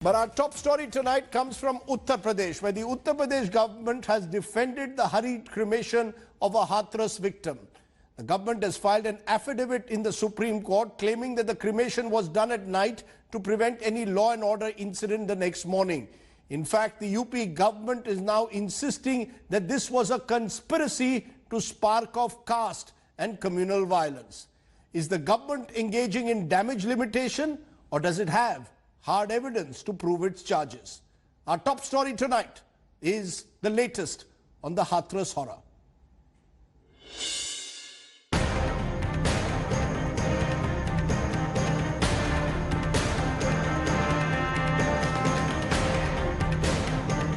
But our top story tonight comes from Uttar Pradesh, where the Uttar Pradesh government has defended the hurried cremation of a Hathras victim. The government has filed an affidavit in the Supreme Court claiming that the cremation was done at night to prevent any law and order incident the next morning. In fact, the UP government is now insisting that this was a conspiracy to spark off caste and communal violence. Is the government engaging in damage limitation, or does it have hard evidence to prove its charges? Our top story tonight is the latest on the Hathras horror.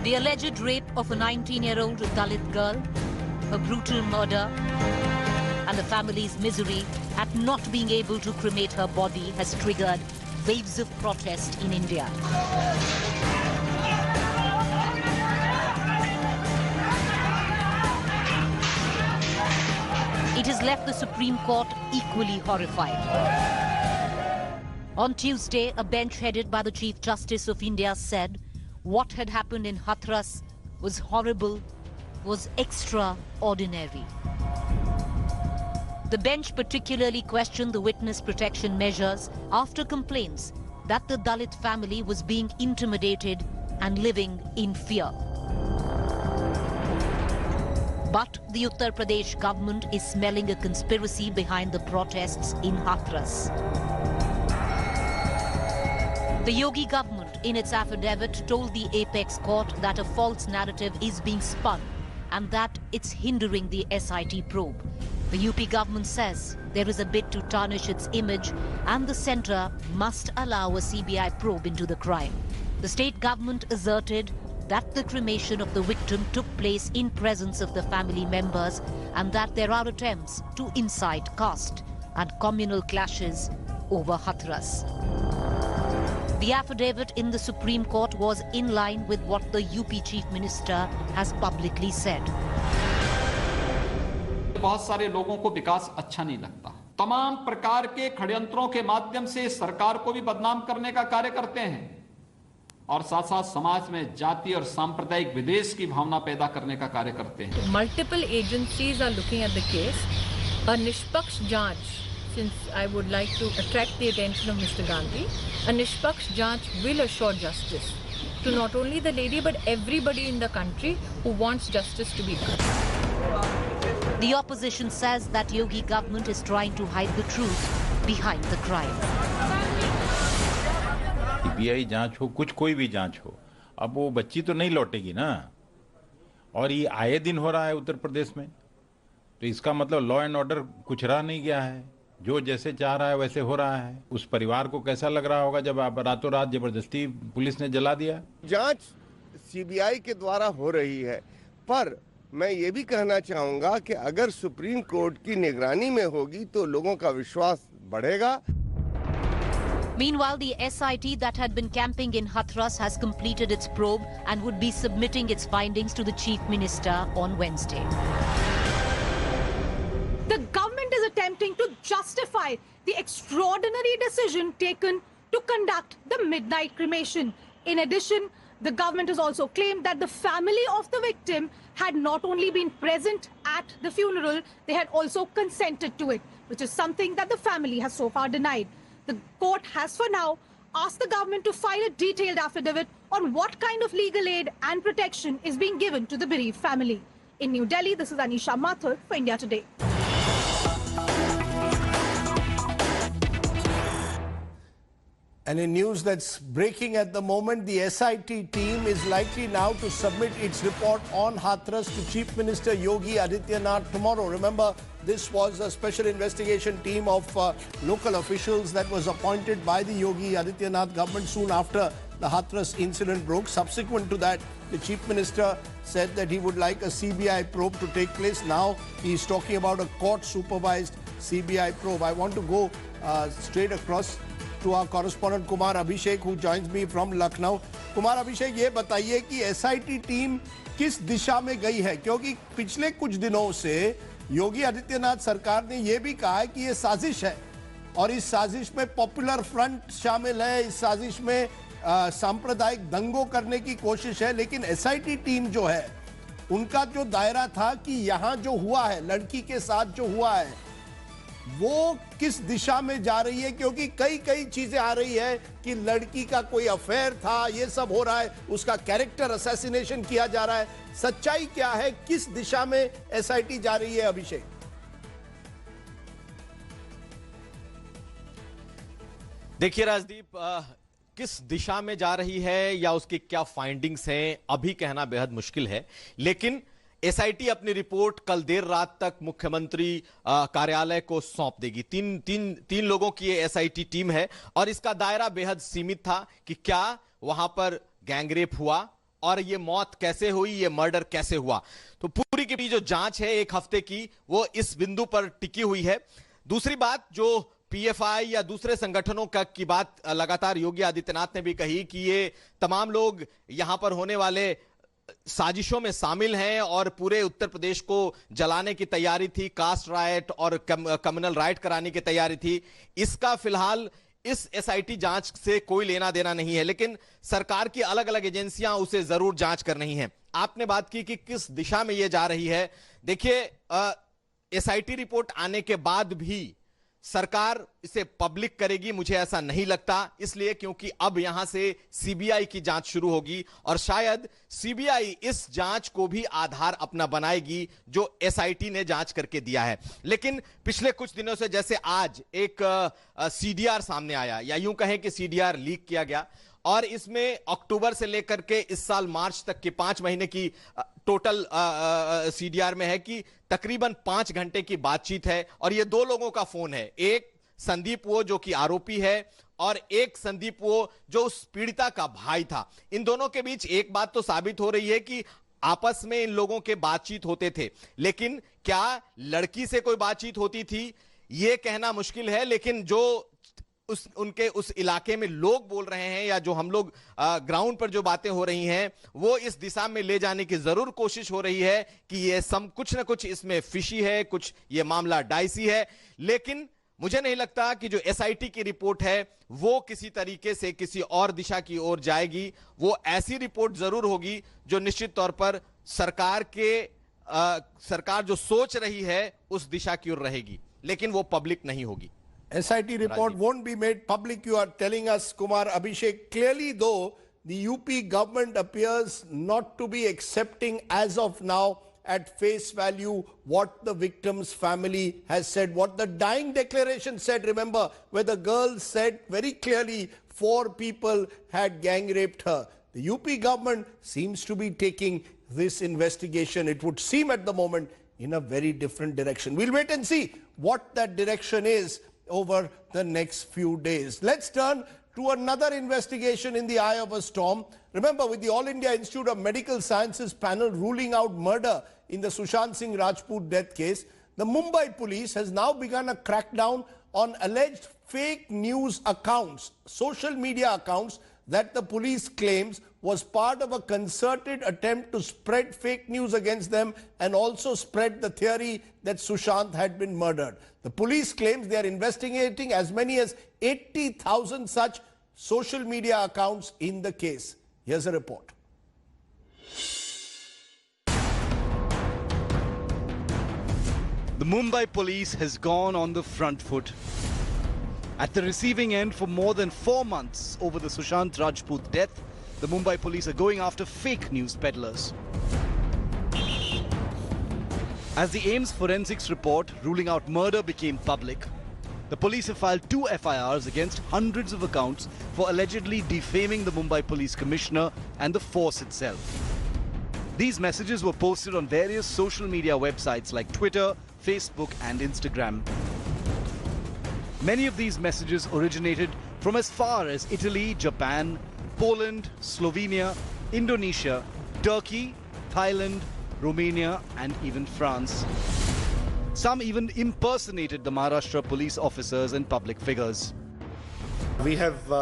The alleged rape of a 19-year-old Dalit girl, a brutal murder, and the family's misery at not being able to cremate her body has triggered waves of protest in India. It has left the Supreme Court equally horrified. On Tuesday, a bench headed by the Chief Justice of India said what had happened in Hathras was horrible, was extraordinary. The bench particularly questioned the witness protection measures after complaints that the Dalit family was being intimidated and living in fear. But the Uttar Pradesh government is smelling a conspiracy behind the protests in Hathras. The Yogi government, in its affidavit, told the Apex Court that a false narrative is being spun and that it's hindering the SIT probe. The UP government says there is a bid to tarnish its image and the centre must allow a CBI probe into the crime. The state government asserted that the cremation of the victim took place in presence of the family members and that there are attempts to incite caste and communal clashes over Hathras. The affidavit in the Supreme Court was in line with what the UP Chief Minister has publicly said. बहुत सारे लोगों को विकास अच्छा नहीं लगता। तमाम प्रकार के षड्यंत्रों के माध्यम से सरकार को भी बदनाम करने का कार्य करते हैं और साथ साथ समाज में जाति और सांप्रदायिक विद्वेष की भावना पैदा करने का कार्य करते हैं। Multiple agencies are looking at the case. A निष्पक्ष जांच, since I would like to attract the attention of Mr. Gandhi, a निष्पक्ष जांच will assure justice to not only the lady but everybody in the country who wants justice to be done. The opposition says that Yogi government is trying to hide the truth behind the crime. CBI जांच हो, कोई भी जांच हो, अब वो बच्ची तो नहीं लौटेगी ना। और ये आए दिन हो रहा है उत्तर प्रदेश में, तो इसका मतलब लॉ एंड ऑर्डर कुछ रह नहीं गया है। जो जैसे चाह रहा है वैसे हो रहा है। उस परिवार को कैसा लग रहा होगा जब आप रातों रात जबरदस्ती पुलिस ने जला दिया। जांच सीबीआई के द्वारा हो रही है, पर मैं ये भी कहना चाहूंगा कि अगर सुप्रीम कोर्ट की निगरानी में होगी तो लोगों का विश्वास बढ़ेगा। Meanwhile, the SIT that had been camping in Hathras has completed its probe and would be submitting its findings to the Chief Minister on Wednesday. The government is attempting to justify the extraordinary decision taken to conduct the midnight cremation. In addition, the government has also claimed that the family of the victim had not only been present at the funeral, they had also consented to it, which is something that the family has so far denied. The court has for now asked the government to file a detailed affidavit on what kind of legal aid and protection is being given to the bereaved family. In New Delhi, this is Anisha Mathur for India Today. And in news that's breaking at the moment, the SIT team is likely now to submit its report on Hathras to Chief Minister Yogi Adityanath tomorrow. Remember, this was a special investigation team of local officials that was appointed by the Yogi Adityanath government soon after the Hathras incident broke. Subsequent to that, the Chief Minister said that he would like a CBI probe to take place. Now he's talking about a court-supervised CBI probe. I want to go straight across to our correspondent Kumar Abhishek, who joins me from Lucknow. Kumar Abhishek, ये बताइए कि SIT team किस दिशा में गई है, क्योंकि पिछले कुछ दिनों से योगी आदित्यनाथ सरकार ने ये भी कहा है कि ये साजिश है और इस साजिश में पॉपुलर फ्रंट शामिल है, इस साजिश में सांप्रदायिक दंगों करने की कोशिश है, लेकिन एसआईटी टीम जो है उनका जो दायरा था कि यहां जो हुआ है, लड़की के साथ जो हुआ है, वो किस दिशा में जा रही है, क्योंकि कई कई चीजें आ रही है कि लड़की का कोई अफेयर था, ये सब हो रहा है, उसका कैरेक्टर असैसिनेशन किया जा रहा है। सच्चाई क्या है, किस दिशा में एसआईटी जा रही है अभिषेक? देखिए राजदीप, किस दिशा में जा रही है या उसकी क्या फाइंडिंग्स हैं अभी कहना बेहद मुश्किल है, लेकिन एसआईटी अपनी रिपोर्ट कल देर रात तक मुख्यमंत्री कार्यालय को सौंप देगी। तीन लोगों की ये एसआईटी टीम है और इसका दायरा बेहद सीमित था कि क्या वहां पर गैंगरेप हुआ और ये मौत कैसे हुई, ये मर्डर कैसे हुआ। तो पूरी की पूरी जो जांच है एक हफ्ते की, वो इस बिंदु पर टिकी हुई है। दूसरी बात, जो पीएफआई या दूसरे संगठनों की बात लगातार योगी आदित्यनाथ ने भी कही कि ये तमाम लोग यहां पर होने वाले साजिशों में शामिल हैं और पूरे उत्तर प्रदेश को जलाने की तैयारी थी, कास्ट राइट और कम्युनल राइट कराने की तैयारी थी। इसका फिलहाल इस एसआईटी जांच से कोई लेना देना नहीं है, लेकिन सरकार की अलग अलग एजेंसियां उसे जरूर जांच कर रही हैं। आपने बात की कि किस दिशा में यह जा रही है। देखिए, एसआईटी रिपोर्ट आने के बाद भी सरकार इसे पब्लिक करेगी, मुझे ऐसा नहीं लगता, इसलिए क्योंकि अब यहां से सीबीआई की जांच शुरू होगी और शायद सीबीआई इस जांच को भी आधार अपना बनाएगी जो एसआईटी ने जांच करके दिया है। लेकिन पिछले कुछ दिनों से, जैसे आज एक सीडीआर सामने आया, या यूं कहें कि सीडीआर लीक किया गया, और इसमें अक्टूबर से लेकर के इस साल मार्च तक के 5 महीने की टोटल सीडीआर में है कि तकरीबन 5 घंटे की बातचीत है और ये 2 लोगों का फोन है। एक संदीप वो जो कि आरोपी है और एक संदीप वो जो उस पीड़िता का भाई था। इन दोनों के बीच एक बात तो साबित हो रही है कि आपस में इन लोगों के बातचीत होते थे, लेकिन क्या लड़की से कोई बातचीत होती थी यह कहना मुश्किल है। लेकिन जो उनके उस इलाके में लोग बोल रहे हैं या जो हम लोग ग्राउंड पर जो बातें हो रही हैं, वो इस दिशा में ले जाने की जरूर कोशिश हो रही है कि ये कुछ ना कुछ इसमें फिशी है, कुछ ये मामला डाइसी है। लेकिन मुझे नहीं लगता कि जो एसआईटी की रिपोर्ट है वो किसी तरीके से किसी और दिशा की ओर जाएगी। वो ऐसी रिपोर्ट जरूर होगी जो निश्चित तौर पर सरकार जो सोच रही है उस दिशा की ओर रहेगी, लेकिन वो पब्लिक नहीं होगी। SIT report won't be made public, you are telling us, Kumar Abhishek. Clearly, though, the UP government appears not to be accepting as of now at face value what the victim's family has said, what the dying declaration said. Remember, where the girl said very clearly 4 people had gang raped her. The UP government seems to be taking this investigation, it would seem at the moment, in a very different direction. We'll wait and see what that direction is over the next few days. Let's turn to another investigation in the eye of a storm. Remember, with the All India Institute of Medical Sciences panel ruling out murder in the Sushant Singh Rajput death case, the Mumbai police has now begun a crackdown on alleged fake news accounts, social media accounts that the police claims was part of a concerted attempt to spread fake news against them and also spread the theory that Sushant had been murdered. The police claims they are investigating as many as 80,000 such social media accounts in the case. Here's a report. The Mumbai police has gone on the front foot. At the receiving end for more than 4 months over the Sushant Rajput death, the Mumbai police are going after fake news peddlers. As the AIIMS forensics report ruling out murder became public, the police have filed 2 FIRs against hundreds of accounts for allegedly defaming the Mumbai Police Commissioner and the force itself. These messages were posted on various social media websites like Twitter, Facebook and Instagram. Many of these messages originated from as far as Italy, Japan, Poland, Slovenia, Indonesia, Turkey, Thailand, Romania and even France. Some even impersonated the Maharashtra police officers and public figures. We have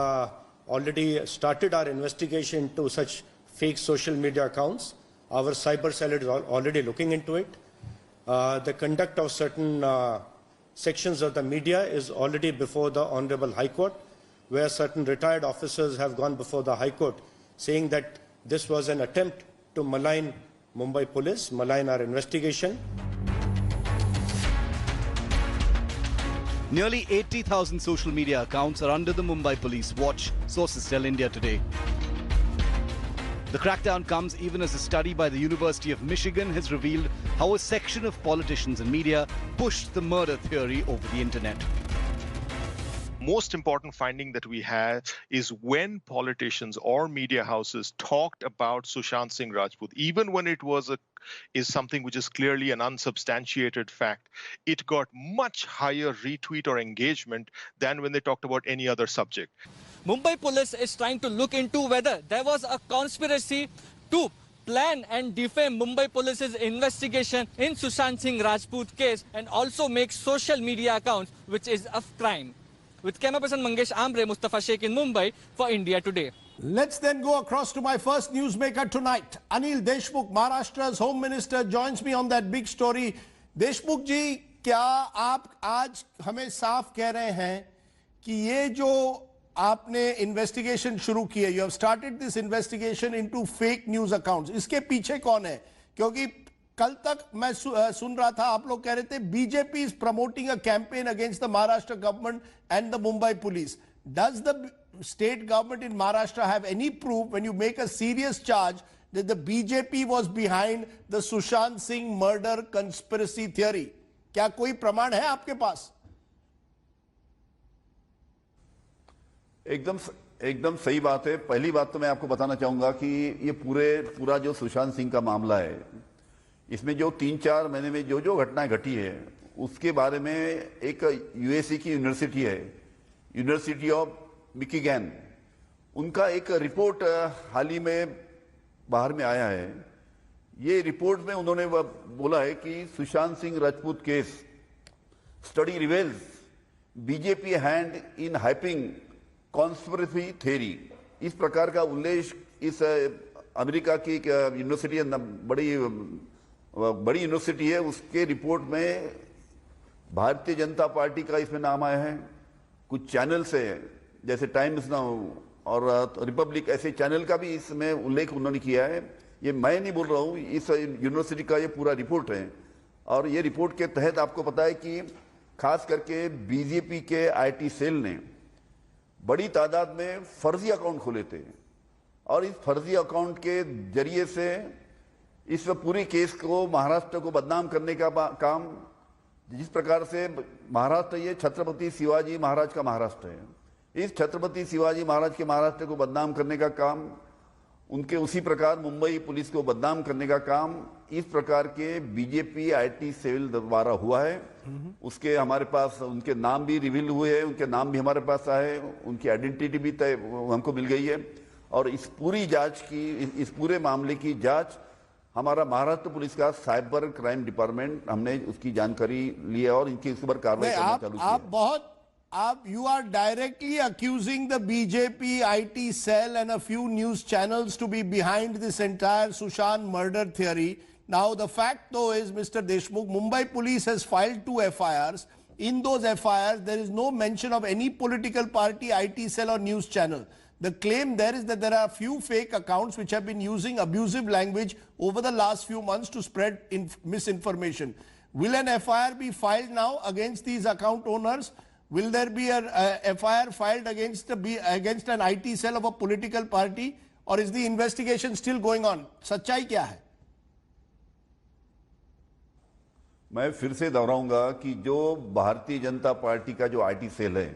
already started our investigation into such fake social media accounts. Our cyber cell is already looking into it. The conduct of certain sections of the media is already before the Honorable High Court. where certain retired officers have gone before the High Court saying that this was an attempt to malign Mumbai police, malign our investigation. Nearly 80,000 social media accounts are under the Mumbai police watch, sources tell India Today. The crackdown comes even as a study by the University of Michigan has revealed how a section of politicians and media pushed the murder theory over the internet. Most important finding that we have is when politicians or media houses talked about Sushant Singh Rajput, even when it is something which is clearly an unsubstantiated fact, it got much higher retweet or engagement than when they talked about any other subject. Mumbai police is trying to look into whether there was a conspiracy to plan and defame Mumbai police's investigation in Sushant Singh Rajput case and also make social media accounts, which is a crime. With camera person Mangesh Ambre, Mustafa Sheikh in Mumbai for India Today. Let's then go across to my first newsmaker tonight. Anil Deshmukh, Maharashtra's Home Minister, joins me on that big story. Deshmukh ji, क्या आप आज हमें साफ कह रहे हैं कि ये जो आपने इन्वेस्टिगेशन शुरू की है, you have started this investigation into fake news accounts, इसके पीछे कौन है? क्योंकि कल तक मैं सुन रहा था, आप लोग कह रहे थे BJP is promoting a campaign against the Maharashtra government and the Mumbai police. Does the state government in Maharashtra have any proof when you make a serious charge that the BJP was behind the Sushant Singh murder conspiracy theory? क्या कोई प्रमाण है आपके पास? एकदम सही बात है। पहली बात तो मैं आपको बताना चाहूंगा कि ये पूरा जो सुशांत सिंह का मामला है, इसमें जो 3-4 महीने में जो घटनाएं घटी है, उसके बारे में एक यूएसए की यूनिवर्सिटी है, यूनिवर्सिटी ऑफ मिशिगन, उनका एक रिपोर्ट हाल ही में बाहर में आया है। ये रिपोर्ट में उन्होंने बोला है कि Sushant Singh Rajput case study reveals BJP hand in hyping conspiracy theory, इस प्रकार का उल्लेख इस अमेरिका की यूनिवर्सिटी है, बड़ी यूनिवर्सिटी है, उसके रिपोर्ट में भारतीय जनता पार्टी का इसमें नाम आया है। कुछ चैनल से जैसे टाइम्स नाउ और रिपब्लिक, ऐसे चैनल का भी इसमें उल्लेख उन्होंने किया है। ये मैं नहीं बोल रहा हूँ, इस यूनिवर्सिटी का ये पूरा रिपोर्ट है। और ये रिपोर्ट के तहत आपको पता है कि खास करके बीजेपी के आईटी सेल ने बड़ी तादाद में फर्जी अकाउंट खोले थे और इस फर्जी अकाउंट के जरिए से इस पूरी केस को महाराष्ट्र को बदनाम करने का काम, जिस प्रकार से महाराष्ट्र ये छत्रपति शिवाजी महाराज का महाराष्ट्र है, इस छत्रपति शिवाजी महाराज के महाराष्ट्र को बदनाम करने का काम, उनके उसी प्रकार मुंबई पुलिस को बदनाम करने का काम इस प्रकार के बीजेपी आईटी सेल द्वारा हुआ है। उसके हमारे पास उनके नाम भी रिवील हुए हैं, उनके नाम भी हमारे पास आए, उनकी आइडेंटिटी भी तय हमको मिल गई है। और इस पूरी जांच की, इस पूरे मामले की जांच हमारा महाराष्ट्र पुलिस का साइबर क्राइम डिपार्टमेंट, हमने उसकी जानकारी ली है और इनकी इस पर कार्रवाई करना चालू की है। You are directly accusing the BJP IT cell and a few news channels to be behind this entire Sushant murder theory. Now the fact though is, Mr. Deshmukh, Mumbai police has filed 2 FIRs. In those FIRs, there is no mention of any political party, IT cell or news channel. The claim there is that there are a few fake accounts which have been using abusive language over the last few months to spread misinformation. Will an FIR be filed now against these account owners? Will there be a FIR filed against an IT cell of a political party, or is the investigation still going on? सच्चाई क्या है? मैं फिर से दोहराऊंगा कि जो Bharatiya Janata party का जो आईटी सेल है,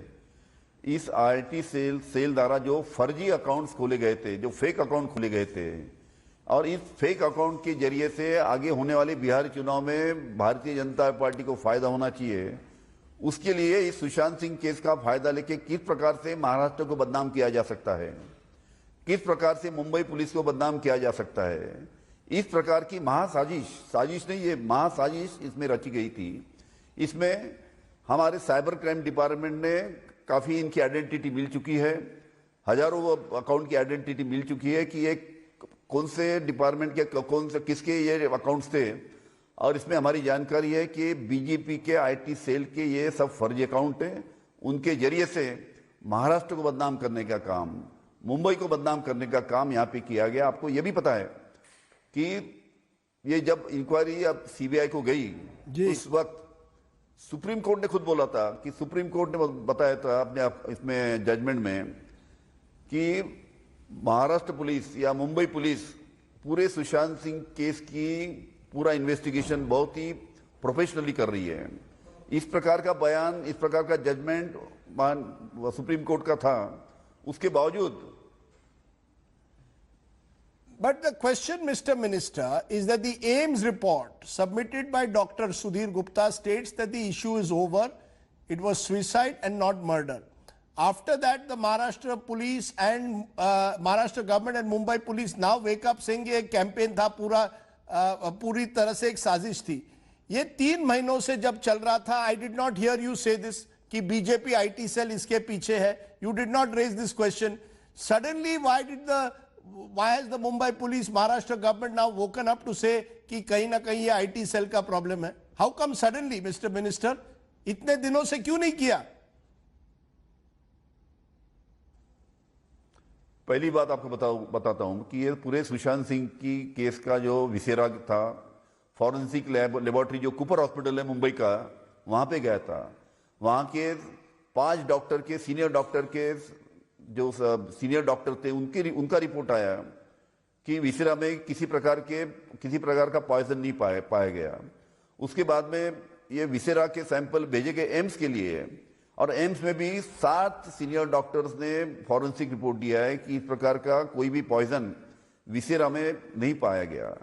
इस आईटी सेल द्वारा जो फर्जी अकाउंट्स खोले गए थे, जो फेक अकाउंट खोले गए थे, और इस फेक अकाउंट के जरिए से आगे होने वाले बिहार चुनाव में भारतीय जनता पार्टी को फायदा होना चाहिए, उसके लिए इस सुशांत सिंह केस का फायदा लेके किस प्रकार से महाराष्ट्र को बदनाम किया जा सकता है, किस प्रकार से मुंबई पुलिस को बदनाम किया जा सकता है, इस प्रकार की साजिश नहीं, ये महासाजिश इसमें रची गई थी। इसमें हमारे साइबर क्राइम डिपार्टमेंट ने काफी इनकी आइडेंटिटी मिल चुकी है, हजारों अकाउंट की आइडेंटिटी मिल चुकी है कि ये कौन से डिपार्टमेंट के किसके ये अकाउंट्स थे। और इसमें हमारी जानकारी है कि बीजेपी के आईटी सेल के ये सब फर्जी अकाउंट हैं, उनके जरिए से महाराष्ट्र को बदनाम करने का काम, मुंबई को बदनाम करने का काम यहाँ पे किया गया। आपको ये भी पता है कि ये जब इंक्वायरी अब सीबीआई को गई, उस वक्त सुप्रीम कोर्ट ने खुद बोला था कि सुप्रीम कोर्ट ने बताया था अपने इसमें जजमेंट में कि महाराष्ट्र पुलिस या मुंबई पुलिस पूरे सुशांत सिंह केस की पूरा इन्वेस्टिगेशन बहुत ही प्रोफेशनली कर रही है। इस प्रकार का बयान, इस प्रकार का जजमेंट सुप्रीम कोर्ट का था, उसके बावजूद। But the question, Mr. Minister, is that the AIMS report submitted by Dr. Sudhir Gupta states that the issue is over. It was suicide and not murder. After that, the Maharashtra police and Maharashtra government and Mumbai police now wake up saying ये campaign था पूरी तरह से एक साजिश थी। ये 3 महीनों से जब चल रहा था, I did not hear you say this कि बीजेपी IT सेल इसके पीछे है. You did not raise this question. Suddenly, why has the Mumbai police, Maharashtra government now woken up to say कि कहीं ना कहीं ये IT सेल का प्रॉब्लम है? How come suddenly, Mr. Minister? इतने दिनों से क्यों नहीं किया? पहली बात आपको बताता हूं कि ये पूरे सुशांत सिंह की केस का जो विसेरा था, फॉरेंसिक लेबोरेटरी जो कूपर हॉस्पिटल है मुंबई का, वहां पे गया था। वहां के 5 डॉक्टर के सीनियर डॉक्टर के जो सीनियर डॉक्टर थे उनका रिपोर्ट आया कि विसेरा में किसी प्रकार का पॉइजन नहीं पाया गया। उसके बाद में ये विसेरा के सैंपल भेजे गए एम्स के लिए, और एम्स में भी 7 सीनियर डॉक्टर्स ने फॉरेंसिक रिपोर्ट दिया है कि इस प्रकार का कोई भी पॉइजन विसेरा में नहीं पाया गया।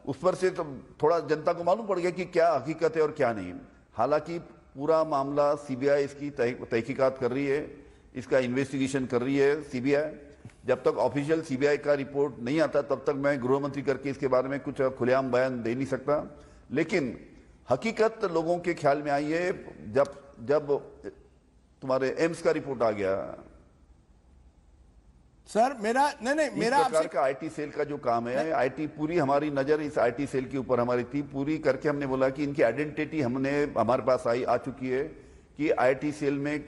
उस पर से तो थोड़ा जनता को मालूम पड़ गया कि क्या हकीकत है और क्या नहीं। हालांकि पूरा मामला सीबीआई इसकी तहकीकात कर रही है, इसका इन्वेस्टिगेशन कर रही है सीबीआई। जब तक ऑफिशियल सीबीआई का रिपोर्ट नहीं आता तब तक मैं गृह मंत्री करके इसके बारे में कुछ खुलेआम बयान दे नहीं सकता। लेकिन हकीकत लोगों के ख्याल में आई है जब तुम्हारे एम्स का रिपोर्ट आ गया। सर मेरा प्रकार का आईटी सेल का जो काम है, आईटी पूरी हमारी नजर इस आईटी सेल के ऊपर हमारी थी। पूरी करके हमने बोला कि इनकी आइडेंटिटी हमारे पास आ चुकी है कि आईटी सेल में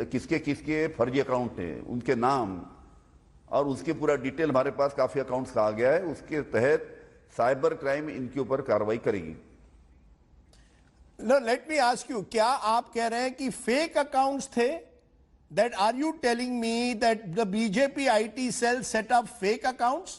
किसके फर्जी अकाउंट हैं, उनके नाम और उसके पूरा डिटेल हमारे पास काफी अकाउंट्स का आ गया है। उसके तहत साइबर क्राइम इनके ऊपर कार्रवाई करेगी। No, let me ask you, क्या आप कह रहे हैं कि फेक अकाउंट्स थे? That are you telling me that the BJP IT cell set up fake accounts?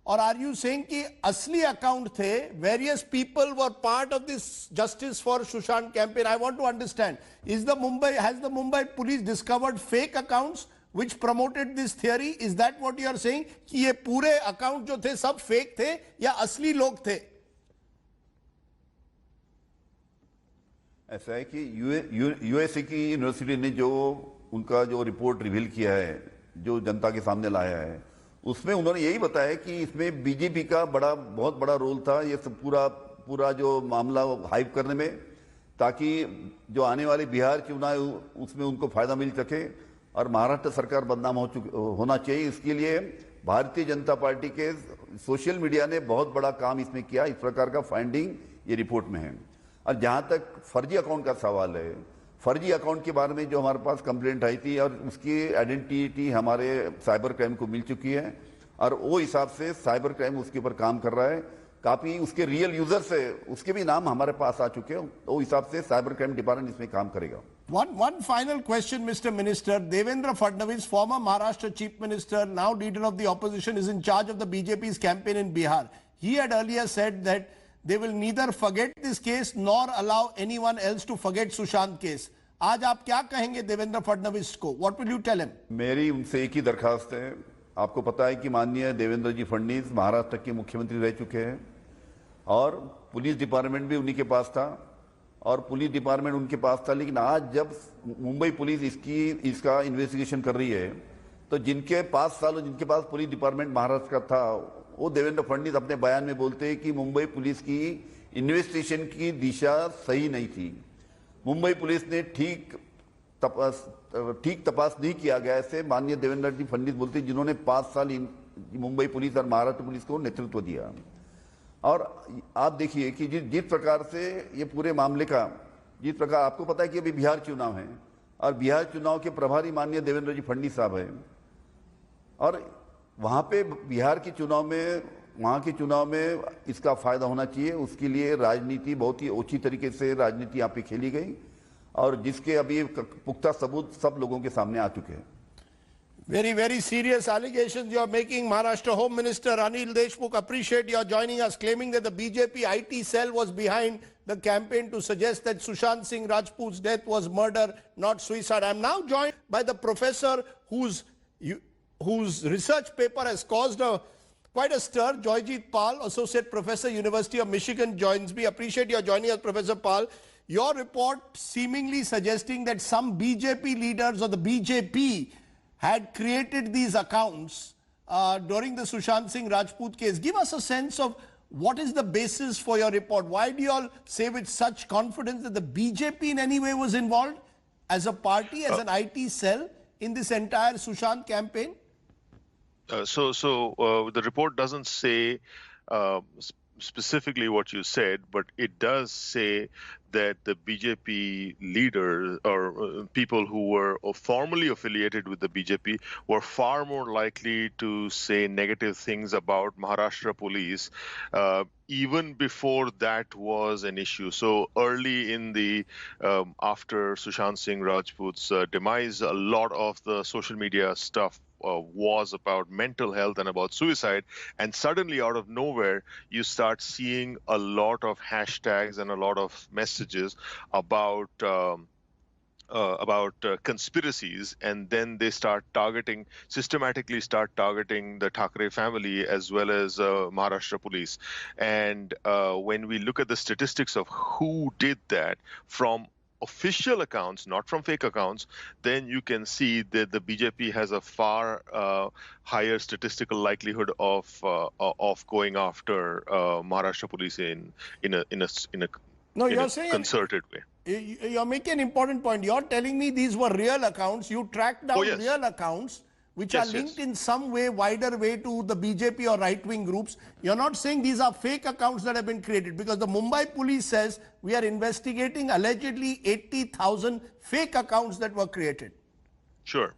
Or are you saying कि असली अकाउंट थे? Various people were part of this Justice for Sushant campaign. I want to understand, has the Mumbai police discovered fake accounts which promoted this theory? Is that what you are saying? कि ये पूरे account जो थे सब fake थे या असली लोग थे? ऐसा है कि यूएसए की यूनिवर्सिटी ने जो उनका जो रिपोर्ट रिवील किया है, जो जनता के सामने लाया है, उसमें उन्होंने यही बताया कि इसमें बीजेपी का बहुत बड़ा रोल था। ये सब पूरा जो मामला हाइप करने में, ताकि जो आने वाले बिहार चुनाव उसमें उनको फायदा मिल सके और महाराष्ट्र सरकार बदनाम होना चाहिए। इसके लिए भारतीय जनता पार्टी के सोशल मीडिया ने बहुत बड़ा काम इसमें किया। इस प्रकार का फाइंडिंग ये रिपोर्ट में है। और जहां तक फर्जी अकाउंट का सवाल है, फर्जी अकाउंट के बारे में जो हमारे पास कंप्लेंट आई थी और उसकी आइडेंटिटी हमारे साइबर क्राइम को मिल चुकी है और वो हिसाब से साइबर क्राइम उसके ऊपर काम कर रहा है। काफी उसके रियल यूजर्स है, उसके भी नाम हमारे पास आ चुके हैं। तो हिसाब से साइबर क्राइम डिपार्टमेंट इसमें काम करेगा। One final question, Mr. Minister. Devendra Fadnavis, former Maharashtra Chief Minister, now leader of the opposition, is in charge of the BJP's campaign in Bihar. He had earlier said that they will neither forget this case nor allow anyone else to forget Sushant case. आज आप क्या कहेंगे देवेंद्र फडणवीस को? What will you tell him? मेरी उनसे एक ही दरखास्त है। आपको पता है कि माननीय देवेंद्र जी फडणवीस महाराष्ट्र के मुख्यमंत्री रह चुके हैं और पुलिस डिपार्टमेंट भी उन्हीं के पास था और पुलिस डिपार्टमेंट उनके पास था। लेकिन आज जब मुंबई पुलिस इसका इन्वेस्टिगेशन कर रही है, तो जिनके 5 सालों जिनके पास पुलिस डिपार्टमेंट महाराष्ट्र का था, वो देवेंद्र फडणवीस अपने बयान में बोलते हैं कि मुंबई पुलिस की इन्वेस्टिगेशन की दिशा सही नहीं थी। मुंबई पुलिस ने ठीक तपास नहीं किया गया, ऐसे माननीय देवेंद्र जी फडणवीस बोलते हैं, जिन्होंने 5 साल मुंबई पुलिस और महाराष्ट्र पुलिस को नेतृत्व दिया। और आप देखिए कि जिस प्रकार से ये पूरे मामले का, जिस प्रकार आपको पता है कि अभी बिहार चुनाव है और बिहार चुनाव के प्रभारी माननीय देवेंद्र जी फडणवीस साहब हैं, और वहाँ पे बिहार के चुनाव में, वहाँ के चुनाव में इसका फायदा होना चाहिए। उसके लिए राजनीति बहुत ही ओछी तरीके से राजनीति यहाँ पे खेली गई, और जिसके अभी पुख्ता सबूत सब लोगों के सामने आ चुके हैं। Very, very serious allegations you are making. Maharashtra Home Minister Anil Deshmukh, appreciate your joining us, claiming that the BJP IT cell was behind the campaign to suggest that Sushant Singh Rajput's death was murder, not suicide. I'm now joined by the professor whose research paper has caused quite a stir. Joyjit Pal, Associate Professor, University of Michigan, joins me. Appreciate your joining us, Professor Pal. Your report seemingly suggesting that some BJP leaders or the BJP had created these accounts during the Sushant Singh Rajput case. Give us a sense of what is the basis for your report. Why do you all say with such confidence that the BJP in any way was involved as a party, as an IT cell in this entire Sushant campaign? The report doesn't say specifically what you said, but it does say that the BJP leaders or people who were formally affiliated with the BJP were far more likely to say negative things about Maharashtra police even before that was an issue. So early in the, after Sushant Singh Rajput's demise, a lot of the social media stuff was about mental health and about suicide, and suddenly out of nowhere you start seeing a lot of hashtags and a lot of messages about conspiracies, and then they systematically start targeting the Thackeray family as well as Maharashtra police. And when we look at the statistics of who did that from official accounts, not from fake accounts, then you can see that the BJP has a far higher statistical likelihood of going after Maharashtra police in a concerted way. You're making an important point. You're telling me these were real accounts. You tracked down real accounts which are linked in some way, wider way, to the BJP or right-wing groups. You're not saying these are fake accounts that have been created, because the Mumbai police says we are investigating allegedly 80,000 fake accounts that were created. Sure.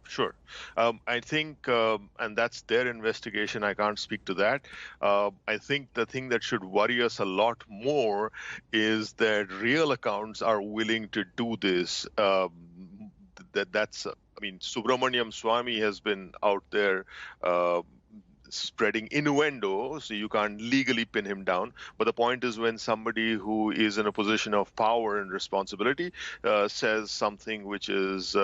I think, and that's their investigation, I can't speak to that. I think the thing that should worry us a lot more is that real accounts are willing to do this. I mean, Subramaniam Swamy has been out there spreading innuendo, so you can't legally pin him down. But the point is, when somebody who is in a position of power and responsibility says something which is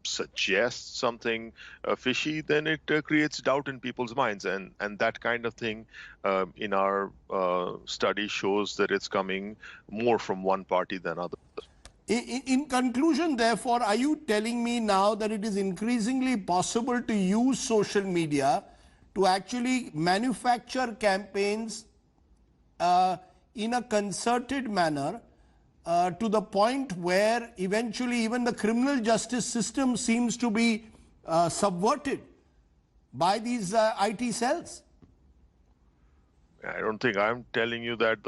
suggests something fishy, then it creates doubt in people's minds, and that kind of thing in our study shows that it's coming more from one party than others. In conclusion, therefore, are you telling me now that it is increasingly possible to use social media to actually manufacture campaigns in a concerted manner to the point where eventually even the criminal justice system seems to be subverted by these IT cells? I don't think I'm telling you that.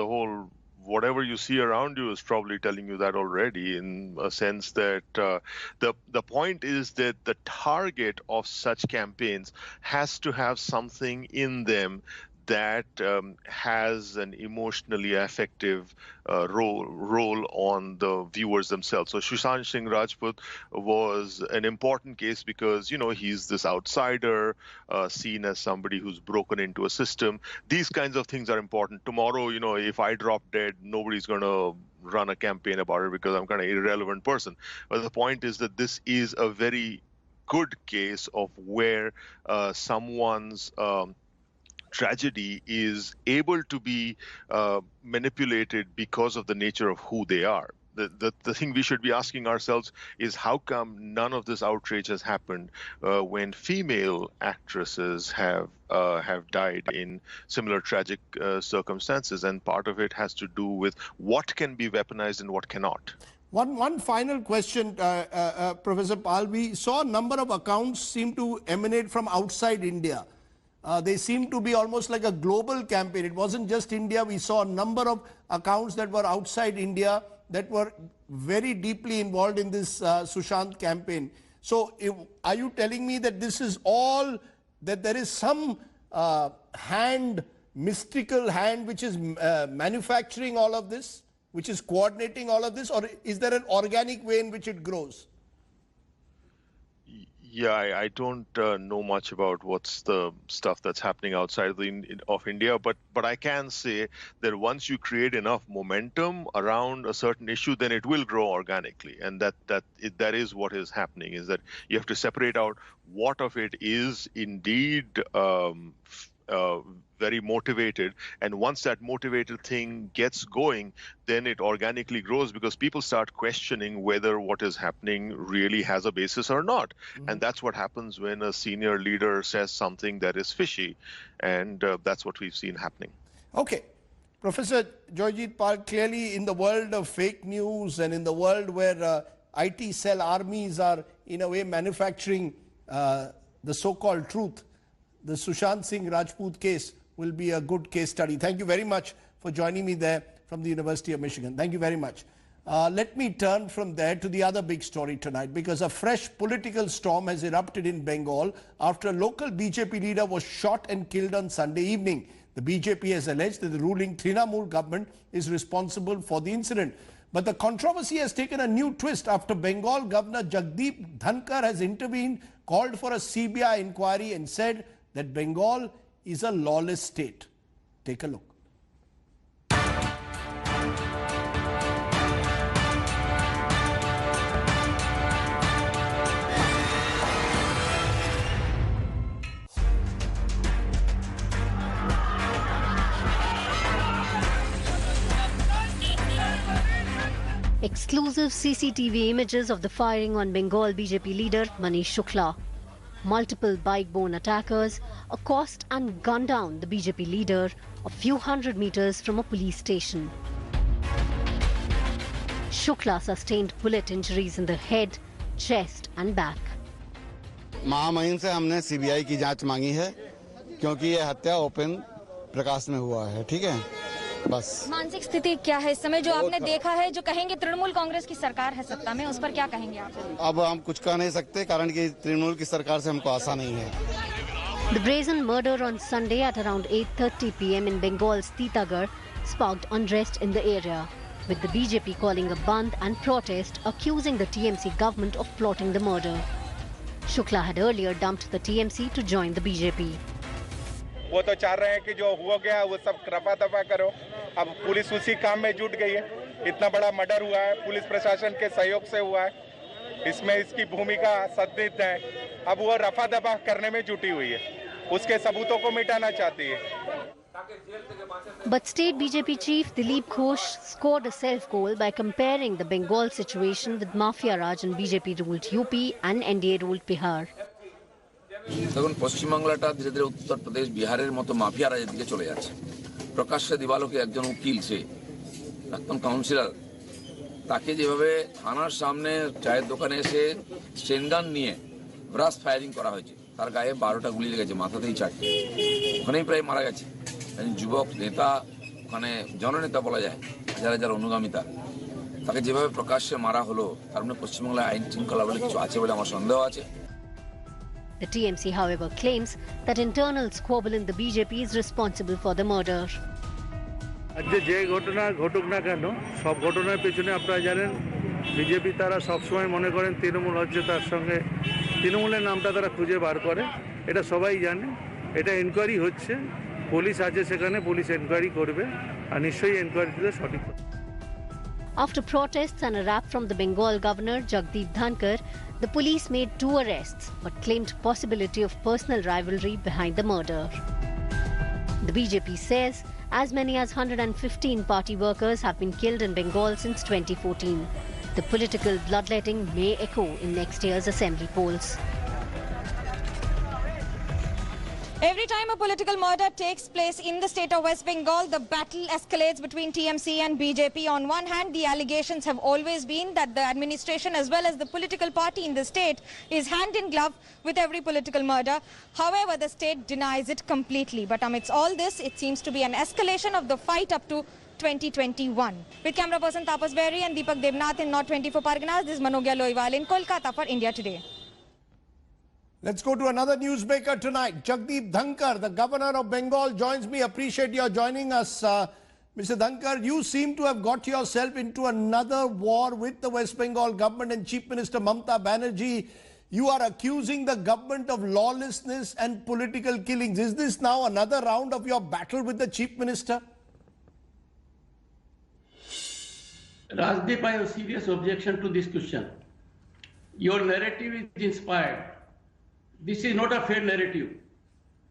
Whatever you see around you is probably telling you that already, in a sense that the point is that the target of such campaigns has to have something in them that has an emotionally affective role on the viewers themselves. So Sushant Singh Rajput was an important case because, he's this outsider, seen as somebody who's broken into a system. These kinds of things are important. Tomorrow, if I drop dead, nobody's going to run a campaign about it because I'm kind of irrelevant person. But the point is that this is a very good case of where someone's tragedy is able to be manipulated because of the nature of who they are. The thing we should be asking ourselves is, how come none of this outrage has happened when female actresses have died in similar tragic circumstances? And part of it has to do with what can be weaponized and what cannot. One final question, Professor Pal. We saw a number of accounts seem to emanate from outside India. They seem to be almost like a global campaign. It wasn't just India. We saw a number of accounts that were outside India that were very deeply involved in this Sushant campaign. So are you telling me that this is all, that there is some mystical hand which is manufacturing all of this, which is coordinating all of this, or is there an organic way in which it grows? Yeah, I don't know much about what's the stuff that's happening outside of India, but I can say that once you create enough momentum around a certain issue, then it will grow organically, and that is what is happening. Is that you have to separate out what of it is indeed very motivated, and once that motivated thing gets going, then it organically grows because people start questioning whether what is happening really has a basis or not. And that's what happens when a senior leader says something that is fishy, and that's what we've seen happening. Okay. Professor Joyjit Pal, clearly in the world of fake news and in the world where IT cell armies are in a way manufacturing the so-called truth, the Sushant Singh Rajput case will be a good case study. Thank you very much for joining me there from the University of Michigan. Thank you very much. Let me turn from there to the other big story tonight, because a fresh political storm has erupted in Bengal after a local BJP leader was shot and killed on Sunday evening. The BJP has alleged that the ruling Trinamool government is responsible for the incident. But the controversy has taken a new twist after Bengal Governor Jagdeep Dhankar has intervened, called for a CBI inquiry and said that Bengal is a lawless state. Take a look. Exclusive CCTV images of the firing on Bengal BJP leader Manish Shukla. Multiple bike-borne attackers accosted and gunned down the BJP leader a few hundred meters from a police station. Shukla sustained bullet injuries in the head, chest and back. महामहिम से हमने CBI की जांच मांगी है क्योंकि ये हत्या ओपन प्रकाश में हुआ है, ठीक है? बस मानसिक स्थिति क्या है इस समय जो आपने देखा है, जो कहेंगे तृणमूल कांग्रेस की सरकार है सत्ता में, उस पर क्या कहेंगे आप? अब हम कुछ कह नहीं सकते कारण कि तृणमूल की सरकार से हमको आशा नहीं है. The brazen murder on Sunday at around 8:30 p.m. in Bengal's Titagarh sparked unrest in the area, with the BJP calling a bandh and protest, accusing the TMC government of plotting the murder. Shukla had earlier dumped the TMC to join the BJP. वो तो चाह रहे हैं कि जो हुआ गया वो सब रफा दफा करो. अब पुलिस उसी काम में जुट गई है. इतना बड़ा मर्डर हुआ है, पुलिस प्रशासन के सहयोग से हुआ है. इसमें इसकी भूमिका संदिग्ध है. अब वो रफा दफा करने में जुटी हुई है. उसके सबूतों को मिटाना चाहती है. But state BJP chief Dilip Ghosh scored a self-goal by comparing the Bengal situation with Mafia Raj in BJP-ruled UP and NDA-ruled Bihar. দেখুন পশ্চিমবাংলাটা ধীরে ধীরে উত্তরপ্রদেশ বিহারের মতো মাফিয়া রাজের দিকে চলে যাচ্ছে. প্রকাশ্যে দিবালোকে একজন উকিল, সে প্রাক্তন কাউন্সিলর, তাকে যেভাবে থানার সামনে চায়ের দোকানে এসে স্টেনগান নিয়ে ব্রাশ ফায়ারিং করা হয়েছে, তার গায়ে 12টা গুলি লেগেছে, মাথাতেই 4টে, ওখানেই প্রায় মারা গেছে. যুবক নেতা, ওখানে জননেতা বলা যায়, হাজার হাজার অনুগামিতা, তাকে যেভাবে প্রকাশ্যে মারা হলো, তার মানে পশ্চিমবাংলায় আইন শৃঙ্খলা বলে কিছু আছে বলে আমার সন্দেহ আছে. The TMC, however, claims that internal squabble in the BJP is responsible for the murder. যে ঘটনা ঘটুক না কেন, সব ঘটনার পেছনে আপনারা জানেন বিজেপি তারা সবসময় মনে করেন তৃণমূল হচ্ছে তার সঙ্গে, তৃণমূলের নামটা তারা খুঁজে বার করে, এটা সবাই জানে. এটা এনকোয়ারি হচ্ছে, পুলিশ আছে সেখানে, পুলিশ এনকোয়ারি করবে আর নিশ্চয়ই এনকোয়ারিতে সঠিক. After protests and a rap from the Bengal governor Jagdeep Dhankar, the police made 2 arrests but claimed possibility of personal rivalry behind the murder. The BJP says as many as 115 party workers have been killed in Bengal since 2014. The political bloodletting may echo in next year's assembly polls. Every time a political murder takes place in the state of West Bengal, the battle escalates between TMC and BJP. On one hand, the allegations have always been that the administration as well as the political party in the state is hand in glove with every political murder. However, the state denies it completely. But amidst all this, it seems to be an escalation of the fight up to 2021. With camera person Tapas Berry and Deepak Devnath in North 24 Parganas, this is Manogya Loiwal in Kolkata for India Today. Let's go to another newsmaker tonight. Jagdeep Dhankar, the governor of Bengal, joins me. Appreciate your joining us. Mr. Dhankar, you seem to have got yourself into another war with the West Bengal government and Chief Minister Mamata Banerjee. You are accusing the government of lawlessness and political killings. Is this now another round of your battle with the Chief Minister? Rajdeep, I have a serious objection to this question. Your narrative is inspired. This is not a fair narrative.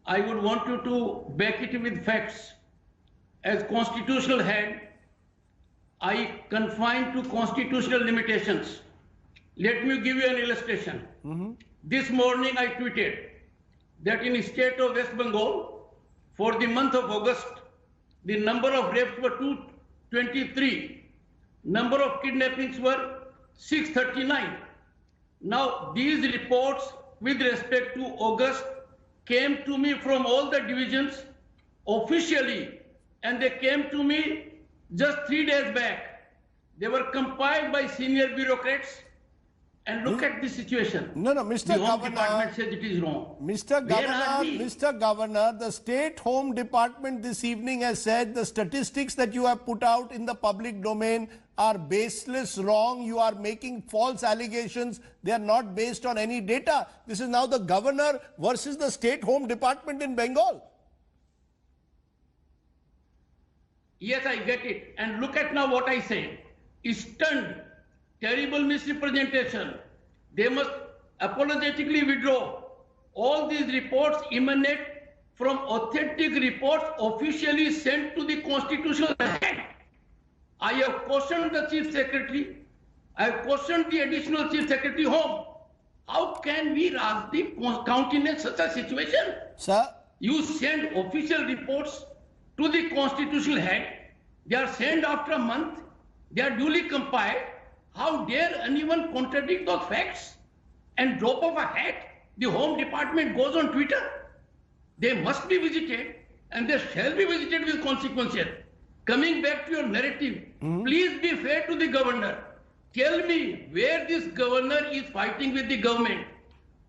I would want you to back it with facts. As constitutional head, I confine to constitutional limitations. Let me give you an illustration. This morning I tweeted that in the state of West Bengal, for the month of August, the number of rapes were 223. Number of kidnappings were 639. Now these reports with respect to August came to me from all the divisions officially, and they came to me just 3 days back. They were compiled by senior bureaucrats. And look at the situation. No, Mr. The Home Governor, Department says it is wrong. Mr. Governor, the State Home Department this evening has said the statistics that you have put out in the public domain are baseless, wrong. You are making false allegations. They are not based on any data. This is now the governor versus the State Home Department in Bengal. Yes, I get it. And look at now what I say. Stunned. Terrible misrepresentation. They must apologetically withdraw. All these reports emanate from authentic reports officially sent to the constitutional head. I have questioned the Chief Secretary. I have questioned the Additional Chief Secretary Home. How can we, Rajdeep, countenance such a situation? Sir? You send official reports to the constitutional head. They are sent after a month. They are duly compiled. How dare anyone contradict those facts? And drop of a hat, the Home Department goes on Twitter. They must be visited, and they shall be visited with consequences. Coming back to your narrative, please be fair to the governor. Tell me where this governor is fighting with the government.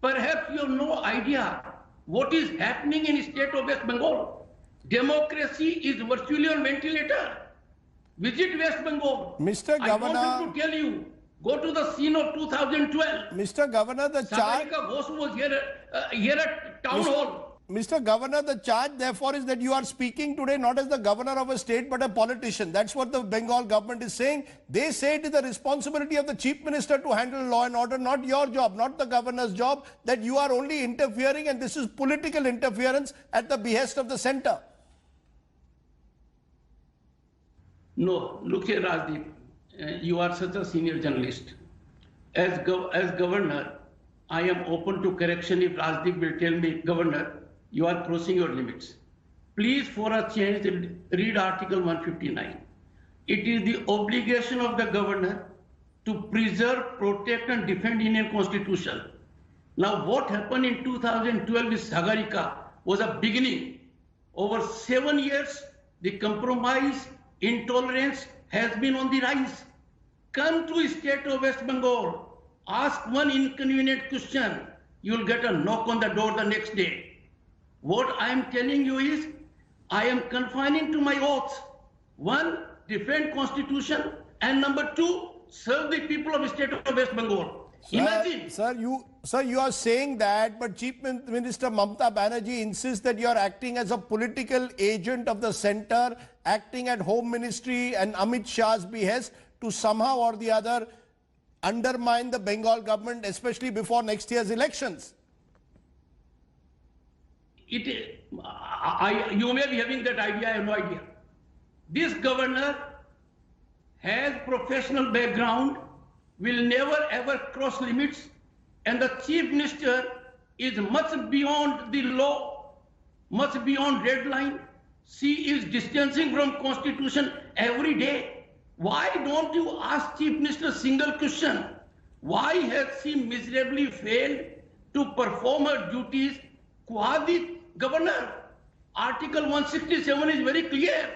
Perhaps you have no idea what is happening in the state of West Bengal. Democracy is virtually on ventilator. Visit West Bengal. Mr. Governor, I want to tell you, go to the scene of 2012. Mr. Governor, the charge... Sagarika Ghosh was here at Town Hall. Mr. Governor, the charge therefore is that you are speaking today not as the governor of a state but a politician. That's what the Bengal government is saying. They say it is the responsibility of the Chief Minister to handle law and order, not your job, not the governor's job, that you are only interfering, and this is political interference at the behest of the centre. No, look here, Rajdeep. You are such a senior journalist. As governor, I am open to correction if Rajdeep will tell me, Governor, you are crossing your limits. Please, for a change, read Article 159. It is the obligation of the governor to preserve, protect, and defend Indian Constitution. Now, what happened in 2012 with Sagarika was a beginning. Over 7 years, the compromise, intolerance has been on the rise. Come to the state of West Bengal, ask one inconvenient question, you will get a knock on the door the next day. What I am telling you is, I am confining to my oaths. One, defend Constitution, and number two, serve the people of the state of West Bengal. Imagine. Sir, you are saying that, but Chief Minister Mamata Banerjee insists that you are acting as a political agent of the centre, acting at Home Ministry and Amit Shah's behest to somehow or the other undermine the Bengal government, especially before next year's elections. You may be having that idea, I have no idea. This governor has professional background, will never ever cross limits, and the Chief Minister is much beyond the law, much beyond red line. She is distancing from Constitution every day. Why don't you ask Chief Minister a single question? Why has she miserably failed to perform her duties qua the governor? Article 167 is very clear.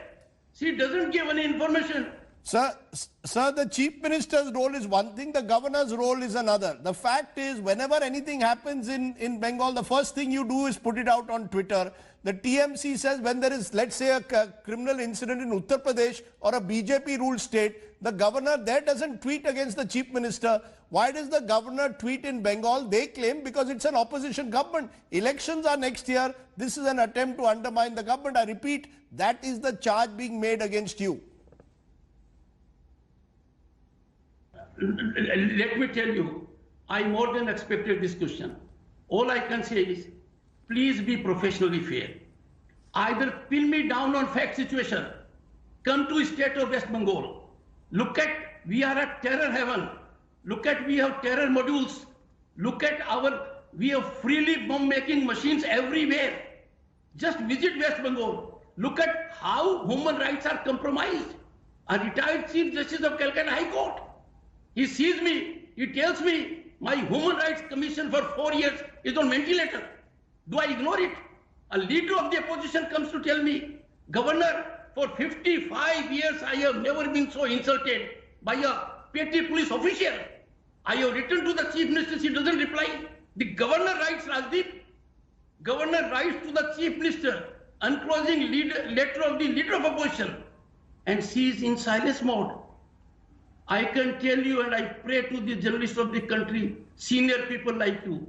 She doesn't give any information. Sir, the chief minister's role is one thing, the governor's role is another. The fact is, whenever anything happens in Bengal, the first thing you do is put it out on Twitter. The TMC says when there is, let's say, a criminal incident in Uttar Pradesh or a BJP-ruled state, the governor there doesn't tweet against the chief minister. Why does the governor tweet in Bengal? They claim because it's an opposition government. Elections are next year. This is an attempt to undermine the government. I repeat, that is the charge being made against you. Let me tell you, I more than expected this question. All I can say is, please be professionally fair. Either pin me down on fact situation, come to state of West Bengal. Look at, we are a terror heaven. Look at, we have terror modules. Look at we have freely bomb making machines everywhere. Just visit West Bengal. Look at how human rights are compromised. A retired Chief Justice of Calcutta High Court, he sees me, he tells me my Human Rights Commission for 4 years is on ventilator. Do I ignore it? A leader of the opposition comes to tell me, Governor, for 55 years I have never been so insulted by a petty police official. I have written to the Chief Minister, she doesn't reply. The Governor writes, Rajdeep, Governor writes to the Chief Minister, enclosing letter of the leader of opposition, and she is in silence mode. I can tell you, and I pray to the journalists of the country, senior people like you,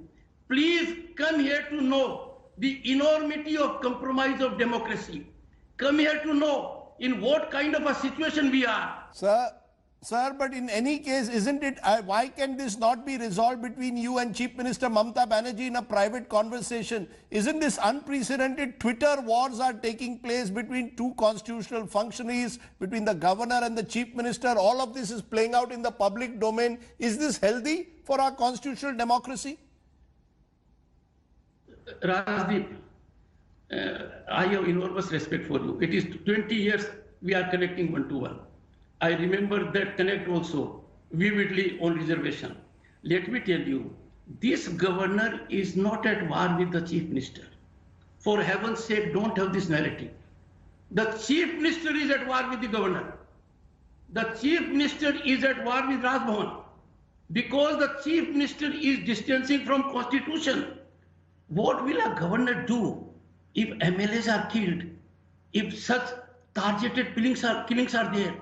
please come here to know the enormity of compromise of democracy. Come here to know in what kind of a situation we are. Sir, but in any case, isn't it, why can this not be resolved between you and Chief Minister Mamata Banerjee in a private conversation? Isn't this unprecedented? Twitter wars are taking place between two constitutional functionaries, between the governor and the Chief Minister. All of this is playing out in the public domain. Is this healthy for our constitutional democracy? Rajdeep, I have enormous respect for you. It is 20 years we are connecting one to one. I remember that connect also vividly on reservation. Let me tell you, this governor is not at war with the chief minister. For heaven's sake, don't have this narrative. The chief minister is at war with the governor. The chief minister is at war with Raj Bhavan because the chief minister is distancing from constitution. What will a governor do if MLAs are killed, if such targeted killings are there?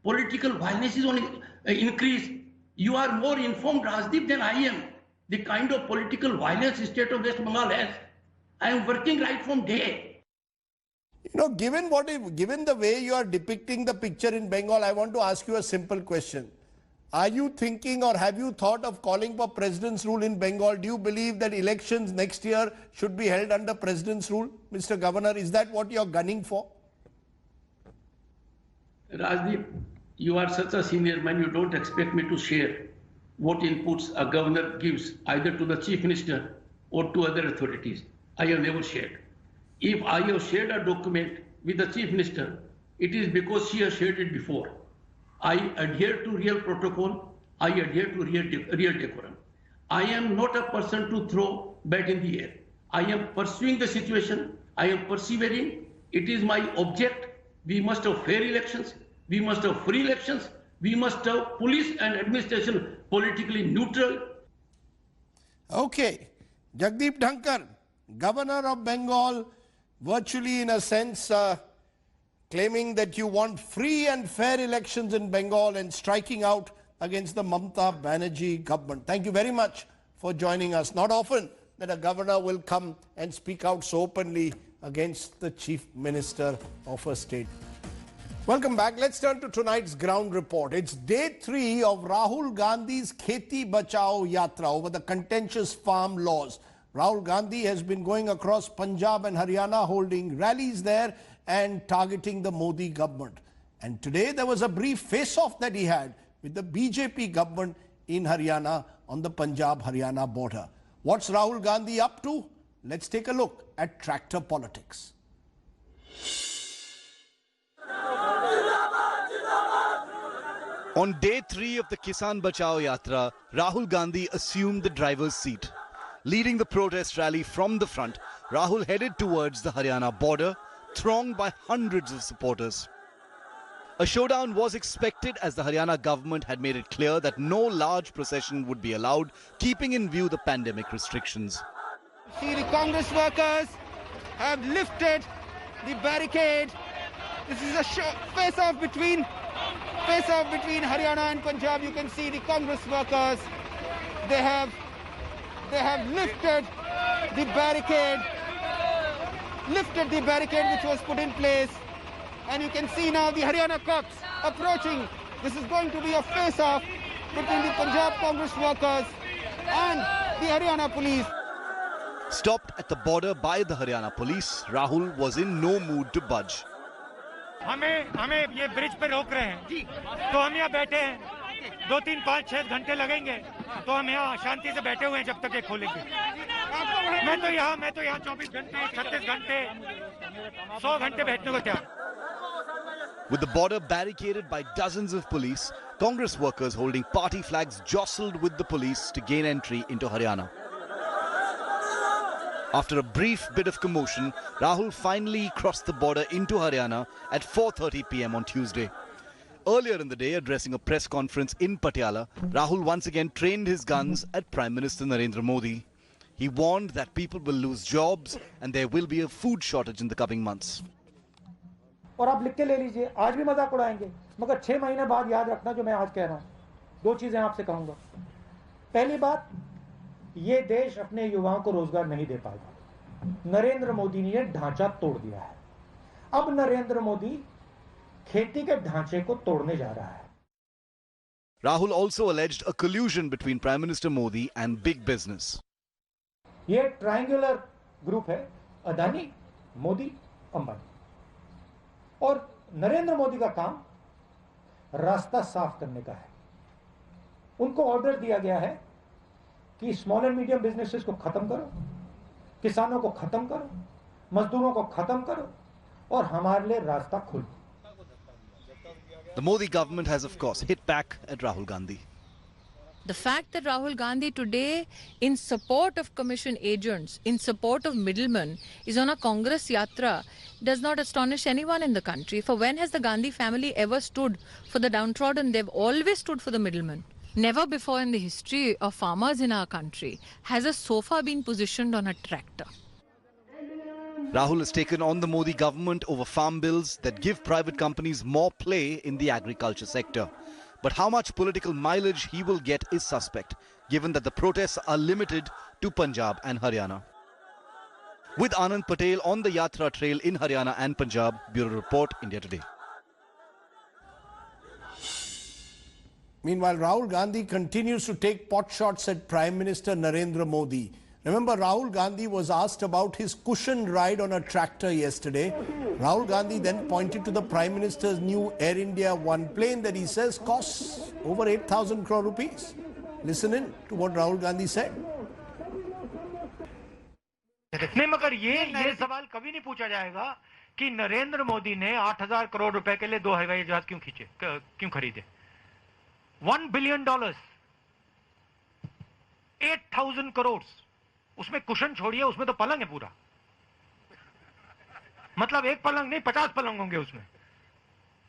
Political violence is on increase. You are more informed, Rajdeep, than I am. The kind of political violence the state of West Bengal has. I am working right from day. You know, given the way you are depicting the picture in Bengal, I want to ask you a simple question. Are you thinking or have you thought of calling for President's rule in Bengal? Do you believe that elections next year should be held under President's rule? Mr. Governor, is that what you are gunning for? Rajdeep, you are such a senior man, you don't expect me to share what inputs a governor gives either to the chief minister or to other authorities. I have never shared. If I have shared a document with the chief minister, it is because she has shared it before. I adhere to real protocol. I adhere to real decorum. I am not a person to throw bat in the air. I am pursuing the situation. I am persevering. It is my object. We must have fair elections. We must have free elections. We must have police and administration politically neutral. Okay. Jagdeep Dhankar, Governor of Bengal, virtually in a sense claiming that you want free and fair elections in Bengal and striking out against the Mamata Banerjee government. Thank you very much for joining us. Not often that a governor will come and speak out so openly against the chief minister of a state. Welcome back. Let's turn to tonight's ground report. It's day 3 of Rahul Gandhi's Kheti Bachao Yatra over the contentious farm laws. Rahul Gandhi has been going across Punjab and Haryana holding rallies there and targeting the Modi government. And today there was a brief face-off that he had with the BJP government in Haryana on the Punjab-Haryana border. What's Rahul Gandhi up to? Let's take a look at tractor politics. On day 3 of the Kisan Bachao Yatra, Rahul Gandhi assumed the driver's seat. Leading the protest rally from the front, Rahul headed towards the Haryana border, thronged by hundreds of supporters. A showdown was expected as the Haryana government had made it clear that no large procession would be allowed, keeping in view the pandemic restrictions. See, the Congress workers have lifted the barricade. This is a face-off between Haryana and Punjab. You can see the Congress workers. They have lifted the barricade which was put in place. And you can see now the Haryana cops approaching. This is going to be a face-off between the Punjab Congress workers and the Haryana police. Stopped at the border by the Haryana police, Rahul was in no mood to budge. हमें ये bridge पे रोक रहे हैं तो हम यहाँ बैठे हैं 2, 3, 5, 6 घंटे लगेंगे तो हम यहाँ शांति से बैठे हुए हैं जब तक ये खोलेंगे मैं तो यहाँ 24 घंटे 36 घंटे 100 घंटे बैठने को तैयार. With the border barricaded by dozens of police, Congress workers holding party flags jostled with the police to gain entry into Haryana. After a brief bit of commotion, Rahul finally crossed the border into Haryana at 4:30 p.m. on Tuesday. Earlier in the day, addressing a press conference in Patiala, Rahul once again trained his guns at Prime Minister Narendra Modi. He warned that people will lose jobs and there will be a food shortage in the coming months. और आप लिख के ले लीजिए, आज भी मजाक उड़ाएंगे, मगर 6 महीने बाद याद रखना जो मैं आज कह रहा हूं. 2 चीजें आपसे कहूंगा. पहली बात, ये देश अपने युवाओं को रोजगार नहीं दे पाएगा. नरेंद्र मोदी ने ढांचा तोड़ दिया है. अब नरेंद्र मोदी खेती के ढांचे को तोड़ने जा रहा है. Rahul also alleged a collusion between Prime Minister Modi and big business. ये ट्रायंगुलर ग्रुप है, अदानी, मोदी, अंबानी. और नरेंद्र मोदी का काम रास्ता साफ करने का है. उनको ऑर्डर दिया गया है कि स्मॉल एंड मीडियम बिजनेसेस को खत्म करो, किसानों को खत्म करो, मजदूरों को खत्म करो और हमारे लिए रास्ता खोलो. The Modi government has of course hit back at Rahul Gandhi. The fact that Rahul Gandhi today, in support of commission agents, in support of middlemen, is on a Congress yatra does not astonish anyone in the country. For when has the Gandhi family ever stood for the downtrodden? They've always stood for the middlemen. Never before in the history of farmers in our country has a sofa been positioned on a tractor. Rahul has taken on the Modi government over farm bills that give private companies more play in the agriculture sector. But how much political mileage he will get is suspect, given that the protests are limited to Punjab and Haryana. With Anand Patel on the Yatra trail in Haryana and Punjab, Bureau Report, India Today. Meanwhile, Rahul Gandhi continues to take pot shots at Prime Minister Narendra Modi. Remember, Rahul Gandhi was asked about his cushioned ride on a tractor yesterday. Rahul Gandhi then pointed to the Prime Minister's new Air India One plane that he says costs over 8,000 crore rupees. Listen in to what Rahul Gandhi said. नहीं, मगर ये सवाल कभी नहीं पूछा जाएगा कि नरेंद्र मोदी ने 8,000 करोड़ रुपए के लिए 2 हवाई जहाज क्यों खरीदे. $1 billion, 8,000 crores. उसमें कुशन छोड़िए, उसमें तो पलंग है पूरा. मतलब एक पलंग नहीं, 50 पलंग होंगे उसमें.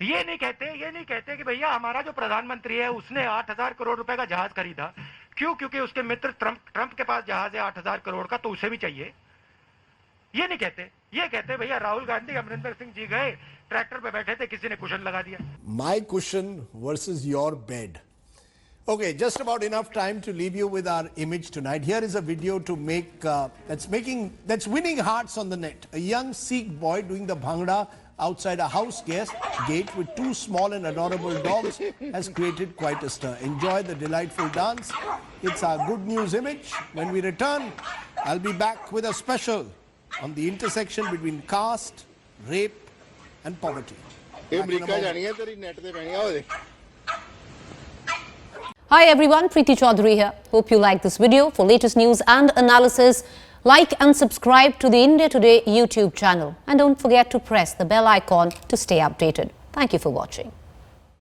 ये नहीं कहते कि भैया हमारा जो प्रधानमंत्री है उसने 8,000 करोड़ रुपए का जहाज खरीदा. क्यों? क्योंकि उसके मित्र ट्रंप के पास जहाज है 8,000 करोड़ का, तो उसे भी चाहिए. ये नहीं कहते. ये कहते भैया राहुल गांधी, अमरिंदर सिंह जी गए, ट्रैक्टर पे बैठे थे, किसी ने कुशन लगा दिया. My cushion versus your bed. Okay, just about enough time to leave you with our image tonight. Here is a video to make that's winning hearts on the net. A young Sikh boy doing the bhangra outside a house gate with 2 small and adorable dogs has created quite a stir. Enjoy the delightful dance. It's our good news image. When we return, I'll be back with a special on the intersection between caste, rape and poverty. Hi everyone, Preeti Chaudhary here. Hope you like this video. For latest news and analysis, like and subscribe to the India Today YouTube channel. And don't forget to press the bell icon to stay updated. Thank you for watching.